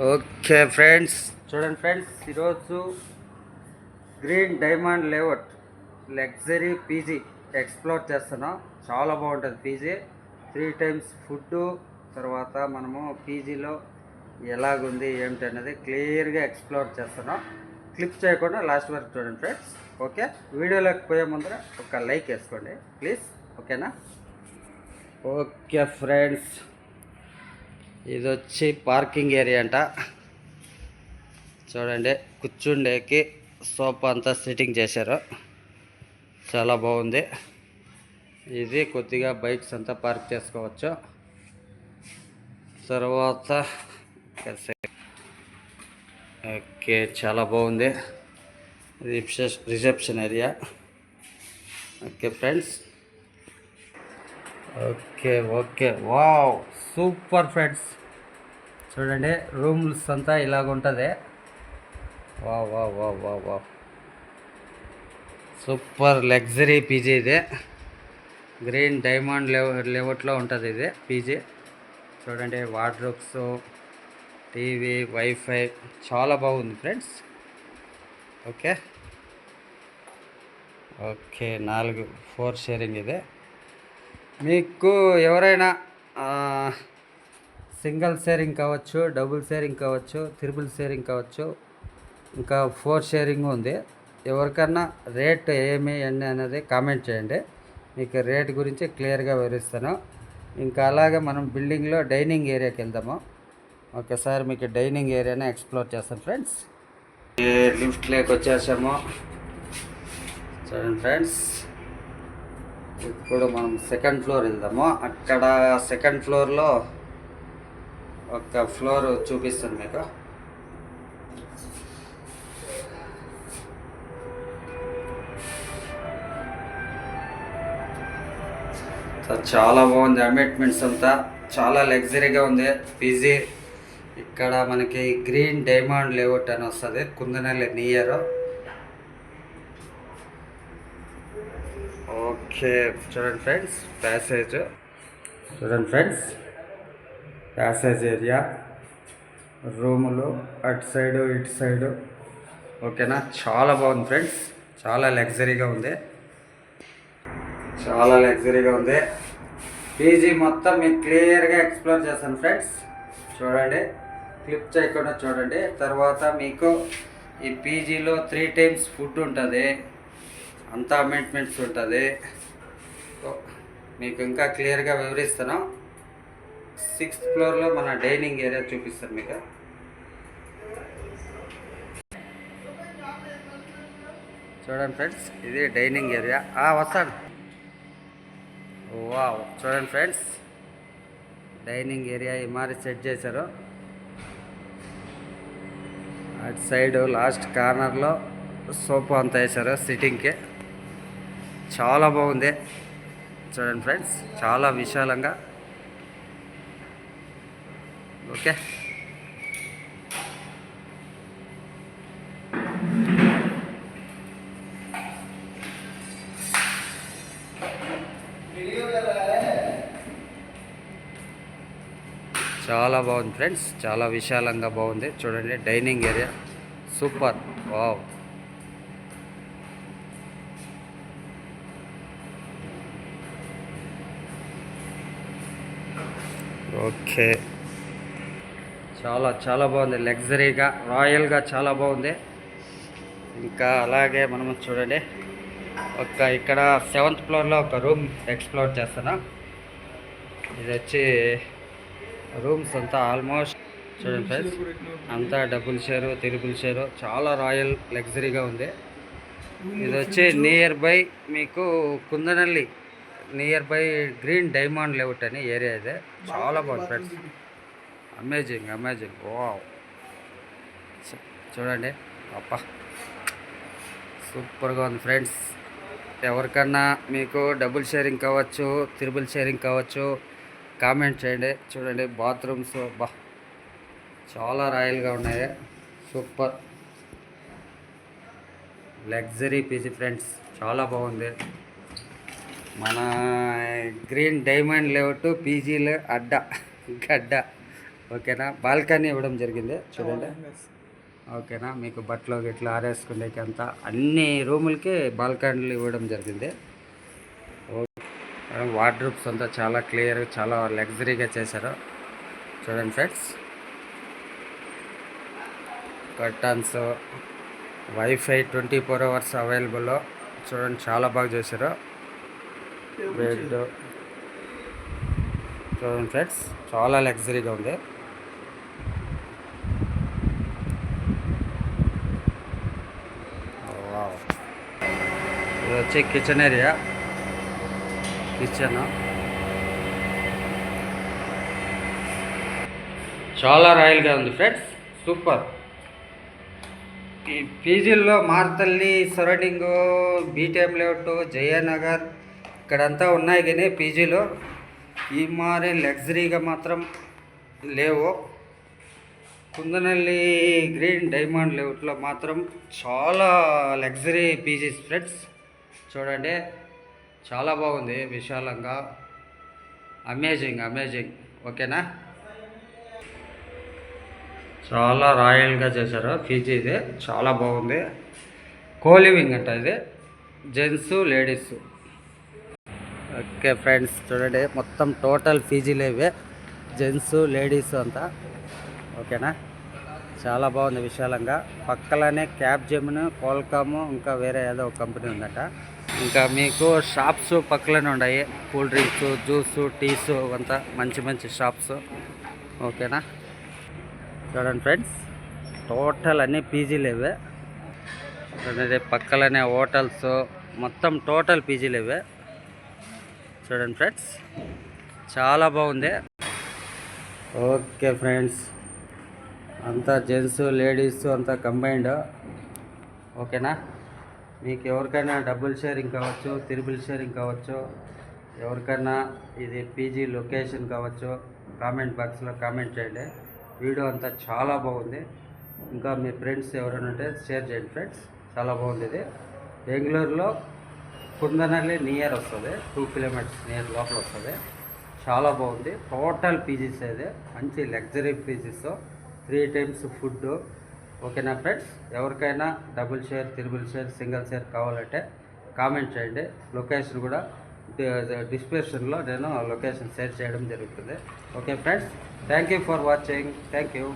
Okay friends, చూడండి friends, ఈరోజు green diamond layout luxury PG explore చేస్తున్నాం. చాలా బాగుంటుంది పీజీ. 3 టైమ్స్ ఫుడ్డు, తర్వాత మనము పీజీలో ఎలాగుంది ఏమిటి అనేది క్లియర్గా ఎక్స్ప్లోర్ చేస్తున్నాం. క్లిప్ చేయకుండా లాస్ట్ వరకు చూడండి ఫ్రెండ్స్. ఓకే, వీడియోలోకి పోయే ముందర ఒక లైక్ వేసుకోండి ప్లీజ్. ఓకేనా? ఓకే ఫ్రెండ్స్, ఇది వచ్చి పార్కింగ్ ఏరియా అంట. చూడండి, కూర్చుండేకి సోఫా అంతా సిట్టింగ్ చేశారు, చాలా బాగుంది. ఇది కొద్దిగా బైక్స్ అంతా పార్క్ చేసుకోవచ్చు. తర్వాత ఓకే, చాలా బాగుంది. Reception area. Okay friends, okay okay, wow, super friends. చూడండి, రూమ్స్ అంతా ఇలాగుంటుంది. Wow wow wow wow wow, super luxury PG ఇది. గ్రీన్ డైమండ్ లేఅవుట్లో ఉంటుంది ఇది పీజీ. చూడండి, వార్డ్రోబ్స్, టీవీ, వైఫై చాలా బాగుంది ఫ్రెండ్స్. ఓకే ఓకే, 4 షేరింగ్ ఇది. మీకు ఎవరైనా సింగిల్ షేరింగ్ కావచ్చు, డబుల్ షేరింగ్ కావచ్చు, త్రిబుల్ షేరింగ్ కావచ్చు, ఇంకా 4 షేరింగ్ ఉంది. ఎవరికన్నా రేట్ ఏమి అనేది కామెంట్ చేయండి, మీకు రేట్ గురించి క్లియర్గా వివరిస్తాను. ఇంకా అలాగే మనం బిల్డింగ్లో డైనింగ్ ఏరియాకి వెళ్దాము. ఒకసారి మీకు డైనింగ్ ఏరియాని ఎక్స్ప్లోర్ చేస్తాను ఫ్రెండ్స్. లిఫ్ట్ లేక వచ్చేసాము. చూడండి ఫ్రెండ్స్, ఇప్పుడు మనం సెకండ్ ఫ్లోర్ వెళ్దాము. అక్కడ సెకండ్ ఫ్లోర్లో ఒక ఫ్లోర్ చూపిస్తాను మీకు. చాలా బాగుంది. అపార్ట్మెంట్స్ అంతా చాలా లగ్జరీగా ఉంది పీజీ. ఇక్కడ మనకి గ్రీన్ డైమండ్ లేఅవుట్ అని వస్తుంది, కుందనల్లి నియర్. ఓకే, చూడండి ఫ్రెండ్స్, ప్యాసేజ్ చూడండి ఫ్రెండ్స్, ప్యాసేజ్ ఏరియా, రూములు అటు సైడు ఇటు సైడు. ఓకేనా? చాలా బాగుంది ఫ్రెండ్స్, చాలా లగ్జరీగా ఉంది, చాలా లగ్జరీగా ఉంది. పీజీ మొత్తం మీకు క్లియర్గా ఎక్స్ప్లోర్ చేస్తాను ఫ్రెండ్స్. చూడండి, క్లిప్ చేయకుండా చూడండి. తర్వాత మీకు ఈ పీజీలో 3 టైమ్స్ ఫుడ్ ఉంటుంది, అంతా అమెంట్మెంట్స్ ఉంటుంది. మీకు ఇంకా క్లియర్గా వివరిస్తాను. 6th ఫ్లోర్లో మన డైనింగ్ ఏరియా చూపిస్తాను మీకు. చూడండి ఫ్రెండ్స్, ఇది డైనింగ్ ఏరియా. వస్తాను. వావ్, చూడండి ఫ్రెండ్స్, డైనింగ్ ఏరియా ఈ మారి సెట్ చేశారు. అటు సైడు లాస్ట్ కార్నర్లో సోఫా అంతా వేశారు సిట్టింగ్కి, చాలా బాగుంది. చూడండి ఫ్రెండ్స్, చాలా విశాలంగా. ఓకే, చాలా బాగుంది ఫ్రెండ్స్, చాలా విశాలంగా బాగుంది. చూడండి, dining area super. Wow, okay, చాలా చాలా బాగుంది, లగ్జరీగా, రాయల్గా చాలా బాగుంది. ఇంకా అలాగే మనము చూడండి, ఇక్కడ 7th ఫ్లోర్లో ఒక రూమ్ ఎక్స్ప్లోర్ చేస్తున్నాం. ఇది వచ్చి రూమ్స్ అంతా ఆల్మోస్ట్ చూడండి ఫ్రెండ్స్, అంతా డబుల్ షేరు, త్రిబుల్ షేరు, చాలా రాయల్ లగ్జరీగా ఉంది. ఇది వచ్చి నియర్ బై మీకు Kundanalli, near by green diamond layout అని ఏరియా ఇది. చాలా బాగుంది ఫ్రెండ్స్, అమేజింగ్ అమేజింగ్. వావ్, చూడండి, అప్పా, సూపర్గా ఉంది ఫ్రెండ్స్. ఎవరికన్నా మీకు డబుల్ షేరింగ్ కావచ్చు, త్రిబుల్ షేరింగ్ కావచ్చు, కామెంట్ చేయండి. చూడండి, బాత్రూమ్స్ చాలా రాయల్గా ఉన్నాయి, సూపర్ లగ్జరీ పీజీ ఫ్రెండ్స్, చాలా బాగుంది. మన గ్రీన్ డైమండ్ లేఅవుట్ పీజీలు గడ్డ. ఓకేనా. బాల్కనీ ఇవ్వడం జరిగింది చూడండి. ఓకేనా, మీకు బట్టలు గిట్లా ఆరేసుకునేకి అంతా అన్ని రూములకి బాల్కనీలు ఇవ్వడం జరిగింది. వార్డ్రూబ్స్ అంతా చాలా క్లియర్, చాలా లగ్జరీగా చేశారు చూడండి friends. Curtains, wifi 24 hours available చూడండి, చాలా బాగా చేశారు. బెడ్ చూడండి ఫ్రెండ్స్, చాలా లగ్జరీగా ఉంది. ఇది వచ్చి కిచెన్ ఏరియా. కిచెన్ చాలా రాయల్గా ఉంది ఫ్రెండ్స్, సూపర్. ఈ పీజీల్లో Marathahalli surrounding, BTM layout, Jayanagar ఇక్కడంతా ఉన్నాయి కానీ పీజీలో ఈ మారే లగ్జరీగా మాత్రం లేవు. కుందనల్లి గ్రీన్ డైమండ్ లేఅవుట్లో మాత్రం చాలా లగ్జరీ పీజీస్ ఫ్రెండ్స్ చూడండి, చాలా బాగుంది, విశాలంగా, అమేజింగ్ అమేజింగ్. ఓకేనా, చాలా రాయల్గా చేశారు పీజీ. ఇది చాలా బాగుంది. కోలివింగ్ అంట ఇది, జెంట్స్ లేడీస్. ఓకే ఫ్రెండ్స్ చూడండి, మొత్తం టోటల్ పీజీలు ఇవే, జెంట్స్ లేడీస్ అంతా. ఓకేనా, చాలా బాగుంది విశాలంగా. పక్కలనే క్యాబ్ జెమిన్, కోల్కాము, ఇంకా వేరే ఏదో ఒక కంపెనీ ఉందట. ఇంకా మీకు షాప్స్ పక్కలనే ఉన్నాయి, కూల్ డ్రింక్స్, జ్యూసు, టీసు అంతా మంచి మంచి షాప్స్. ఓకేనా, చూడండి ఫ్రెండ్స్, టోటల్ అన్నీ పీజీలు ఇవే చూడండి. పక్కలనే హోటల్స్, మొత్తం టోటల్ పీజీలు ఇవే చూడండి ఫ్రెండ్స్, చాలా బాగుంది. ఓకే ఫ్రెండ్స్, అంతా జెంట్స్ లేడీస్ అంతా కంబైన్డ్. ఓకేనా, మీకు ఎవరికైనా డబుల్ షేరింగ్ కావచ్చు, త్రిబుల్ షేరింగ్ కావచ్చు, ఎవరికైనా ఇది పీజీ లొకేషన్ కావచ్చు, కామెంట్ బాక్స్లో కామెంట్ చేయండి. వీడియో అంతా చాలా బాగుంది. ఇంకా మీ ఫ్రెండ్స్ ఎవరైనా ఉంటే షేర్ చేయండి ఫ్రెండ్స్, చాలా బాగుంది. ఇది బెంగళూరులో కుందనల్లి నియర్ వస్తుంది, 2 kilometers నియర్ లోపల వస్తుంది. చాలా బాగుంది. టోటల్ పీజీస్ అయితే మంచి లగ్జరీ పీజీస్, 3 times ఫుడ్. ఓకేనా ఫ్రెండ్స్, ఎవరికైనా double share, triple share, single share కావాలంటే కామెంట్ చేయండి. లొకేషన్ కూడా డిస్క్రిప్షన్లో నేను లొకేషన్ షేర్ చేయడం జరుగుతుంది. Okay friends, thank you for watching. Thank you.